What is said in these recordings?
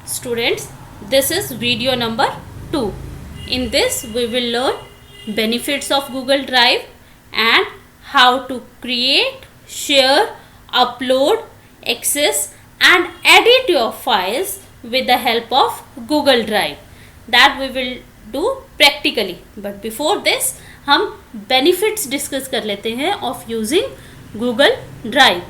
Students, this is video number 2. In this, we will learn benefits of Google Drive and how to create, share, upload, access and edit your files with the help of Google Drive. That we will do practically. But before this, हम benefits discuss कर लेते हैं of using Google Drive.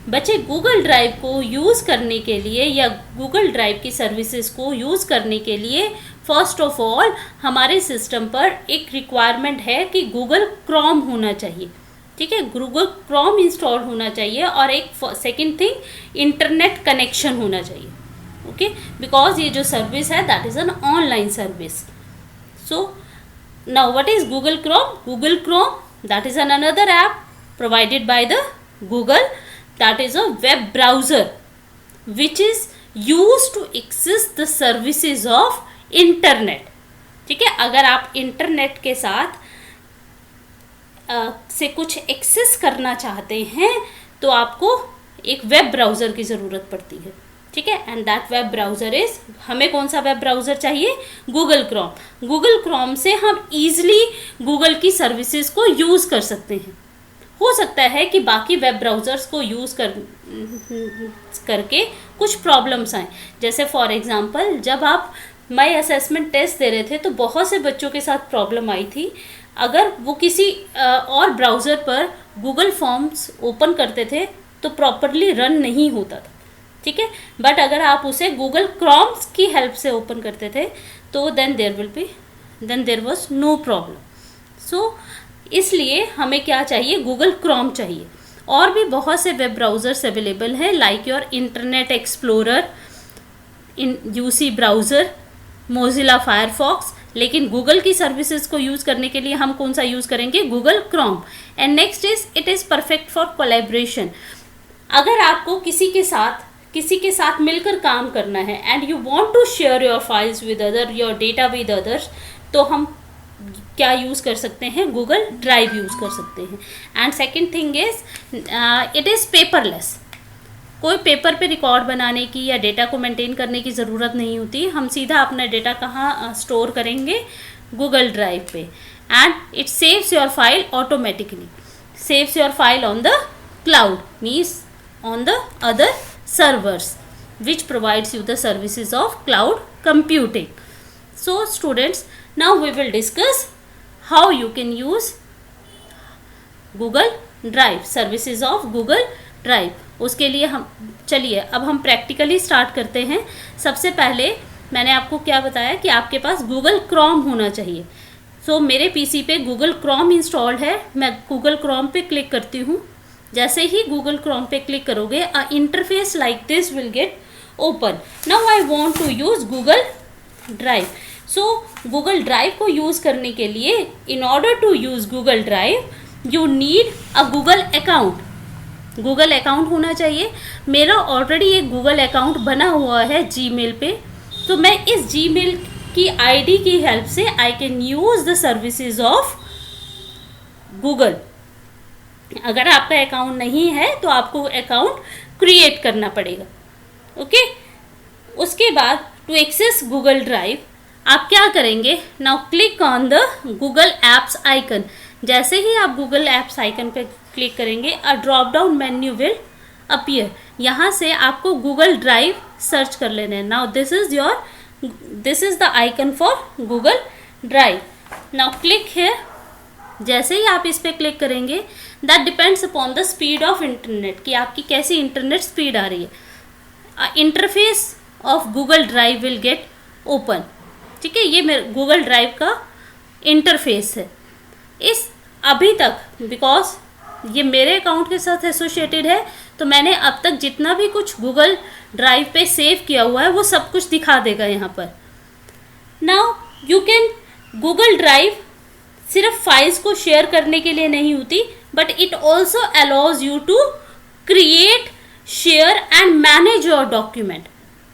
बच्चे Google Drive को use करने के लिए या गूगल ड्राइव की सर्विसेज को यूज़ करने के लिए फर्स्ट ऑफ ऑल हमारे सिस्टम पर एक रिक्वायरमेंट है कि गूगल क्रोम होना चाहिए. ठीक है, गूगल क्रोम इंस्टॉल होना चाहिए और एक सेकंड थिंग इंटरनेट कनेक्शन होना चाहिए. ओके, बिकॉज ये जो सर्विस है that is an online service. So now what is Google Chrome? Google Chrome that is an another app provided by the Google, that is a web browser which is used to access the services of internet. ठीक है, अगर आप internet के साथ से कुछ access करना चाहते हैं तो आपको एक वेब ब्राउज़र की ज़रूरत पड़ती है. ठीक है, and that web browser is, हमें कौन सा वेब ब्राउज़र चाहिए? Google Chrome. गूगल क्रोम से हम ईज़िली गूगल की सर्विसेज को यूज़ कर सकते हैं. हो सकता है कि बाकी वेब ब्राउज़र्स को यूज़ करके कुछ प्रॉब्लम्स आएँ. जैसे फॉर एग्ज़ाम्पल जब आप माई असेसमेंट टेस्ट दे रहे थे तो बहुत से बच्चों के साथ प्रॉब्लम आई थी. अगर वो किसी और ब्राउज़र पर गूगल फॉर्म्स ओपन करते थे तो प्रॉपरली रन नहीं होता था. ठीक है, बट अगर आप उसे गूगल क्रोम की हेल्प से ओपन करते थे तो then there was no problem. So इसलिए हमें क्या चाहिए? गूगल क्रोम चाहिए. और भी बहुत से वेब ब्राउज़र्स अवेलेबल हैं like your internet explorer, UC browser, Mozilla Firefox. लेकिन गूगल की सर्विसेज को यूज़ करने के लिए हम कौन सा यूज़ करेंगे? Google Chrome. And next is it is perfect for collaboration. अगर आपको किसी के साथ मिलकर काम करना है and you want to share your files with other, your data with others, तो हम क्या यूज़ कर सकते हैं? गूगल ड्राइव यूज़ कर सकते हैं. And second thing is it is paperless. कोई पेपर पे रिकॉर्ड बनाने की या डेटा को मेंटेन करने की ज़रूरत नहीं होती. हम सीधा अपना डेटा कहाँ स्टोर करेंगे? गूगल ड्राइव पे. And it saves your file automatically. Saves your file on the cloud, means on the other servers which provides you the services of cloud computing. So students, now we will discuss how you can use Google Drive, services of Google Drive. उसके लिए चलिए अब हम practically start करते हैं. सबसे पहले मैंने आपको क्या बताया कि आपके पास गूगल क्रोम होना चाहिए. सो मेरे पीसी पे गूगल क्रोम इंस्टॉल्ड है. मैं गूगल क्रोम पे क्लिक करती हूँ. जैसे ही गूगल क्रोम पे क्लिक करोगे a interface like this will get open. Now I want to use Google Drive. So Google Drive को यूज़ करने के लिए, in order to use Google Drive you need a Google account. Google account होना चाहिए. मेरा already एक Google account बना हुआ है जीमेल पे, तो मैं इस जीमेल की आईडी की हेल्प से I can use the services of Google. अगर आपका अकाउंट नहीं है तो आपको अकाउंट क्रिएट करना पड़ेगा. ओके, उसके बाद टू एक्सेस गूगल ड्राइव आप क्या करेंगे? Now click on the Google apps icon. जैसे ही आप गूगल एप्स आइकन पे क्लिक करेंगे a drop down menu will appear. यहाँ से आपको गूगल ड्राइव सर्च कर लेना है. Now this is the icon for Google drive. Now click here. जैसे ही आप इस पे क्लिक करेंगे that depends upon the speed of internet, कि आपकी कैसी इंटरनेट स्पीड आ रही है. Interface of Google drive will get open. ठीक है, ये मेरे गूगल ड्राइव का इंटरफेस है. इस अभी तक बिकॉज ये मेरे अकाउंट के साथ एसोसिएटेड है तो मैंने अब तक जितना भी कुछ गूगल ड्राइव पे सेव किया हुआ है वो सब कुछ दिखा देगा यहाँ पर. Now you can, Google Drive सिर्फ फाइल्स को शेयर करने के लिए नहीं होती, but it also allows you to create, share and manage your document.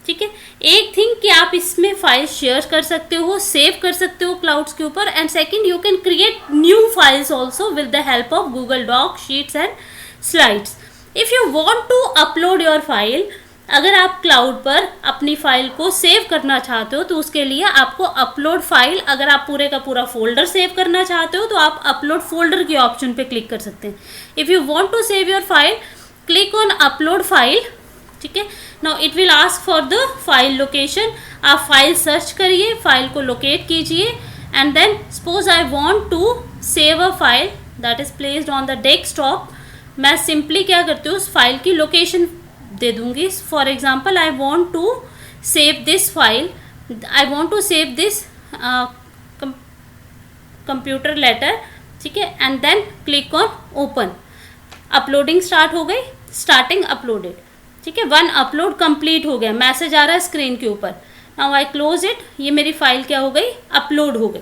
ठीक है, एक थिंग कि आप इसमें फाइल शेयर कर सकते हो, सेव कर सकते हो क्लाउड्स के ऊपर. And second, you can create new files also with the help of Google doc, sheets and slides. If you want to upload your file, अगर आप क्लाउड पर अपनी फाइल को सेव करना चाहते हो तो उसके लिए आपको अपलोड फाइल, अगर आप पूरे का पूरा फोल्डर सेव करना चाहते हो तो आप अपलोड फोल्डर के ऑप्शन पे क्लिक कर सकते हैं. If you want to save your file, click on upload file. ठीक है, now it will ask for the file location. आप फाइल सर्च करिए, फाइल को लोकेट कीजिए and then suppose I want to save a file that is placed on the desktop. मैं simply क्या करती हूँ, उस फाइल की लोकेशन दे दूंगी. For example I want to save this file, I want to save this computer letter. ठीक है, and then click on open. Uploading start हो गई, स्टार्टिंग अपलोडेड. ठीक है, वन अपलोड कंप्लीट हो गया, मैसेज आ रहा है स्क्रीन के ऊपर. Now I close it. ये मेरी फाइल क्या हो गई, अपलोड हो गई.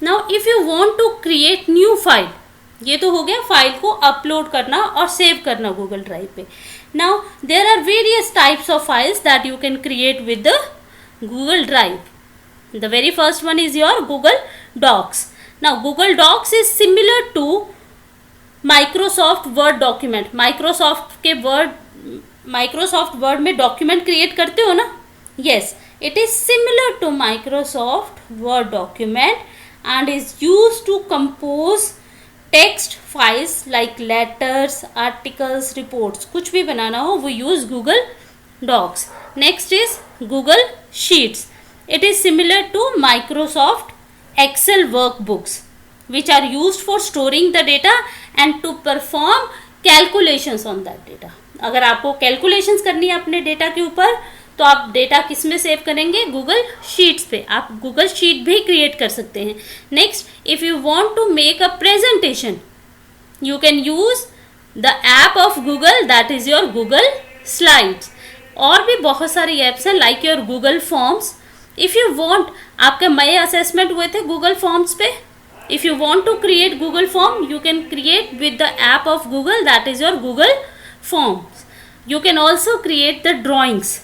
Now if you want to create new file, ये तो हो गया फाइल को अपलोड करना और सेव करना गूगल ड्राइव पे. Now there are various types of files that you can create with the Google Drive. The very first one is your Google Docs. Now Google Docs is similar to Microsoft Word document. Microsoft Word में document create करते हो ना? Yes, it is similar to Microsoft Word document and is used to compose text files like letters, articles, reports, कुछ भी बनाना हो वो use Google docs. Next is Google sheets. It is similar to Microsoft Excel workbooks which are used for storing the data and to perform calculations on that data. अगर आपको calculations करनी है अपने डेटा के ऊपर तो आप डेटा किस में सेव करेंगे, गूगल शीट्स पे. आप गूगल शीट भी क्रिएट कर सकते हैं. Next, if you want to make a presentation you can use the app of Google that is your Google slides. और भी बहुत सारी ऐप्स हैं like your Google forms. If you want, आपके मई असेसमेंट हुए थे गूगल फॉर्म्स पे. If you want to create Google form you can create with the app of Google that is your Google forms. You can also create the drawings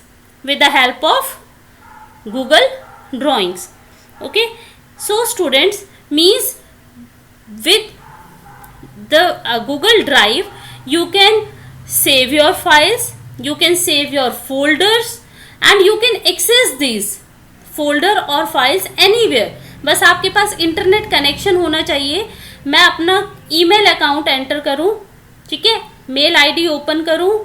with the help of Google Drawings. Okay, so students, means with the Google Drive you can save your files, you can save your folders and you can access these folder और files anywhere. बस आपके पास internet connection होना चाहिए. मैं अपना email account enter करूं, ठीक है, मेल आईडी ओपन करूं,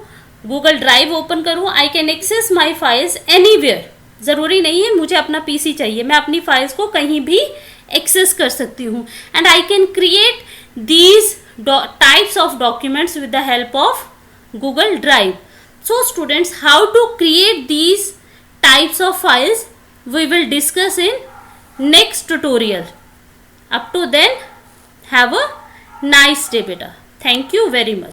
गूगल ड्राइव ओपन करूं, I can access my files anywhere. ज़रूरी नहीं है मुझे अपना पीसी चाहिए, मैं अपनी फाइल्स को कहीं भी एक्सेस कर सकती हूँ. And I can create these types of documents with the help of Google Drive. So students, how to create these types of files we will discuss in next tutorial. Up to then, have a nice day बेटा. Thank you very much.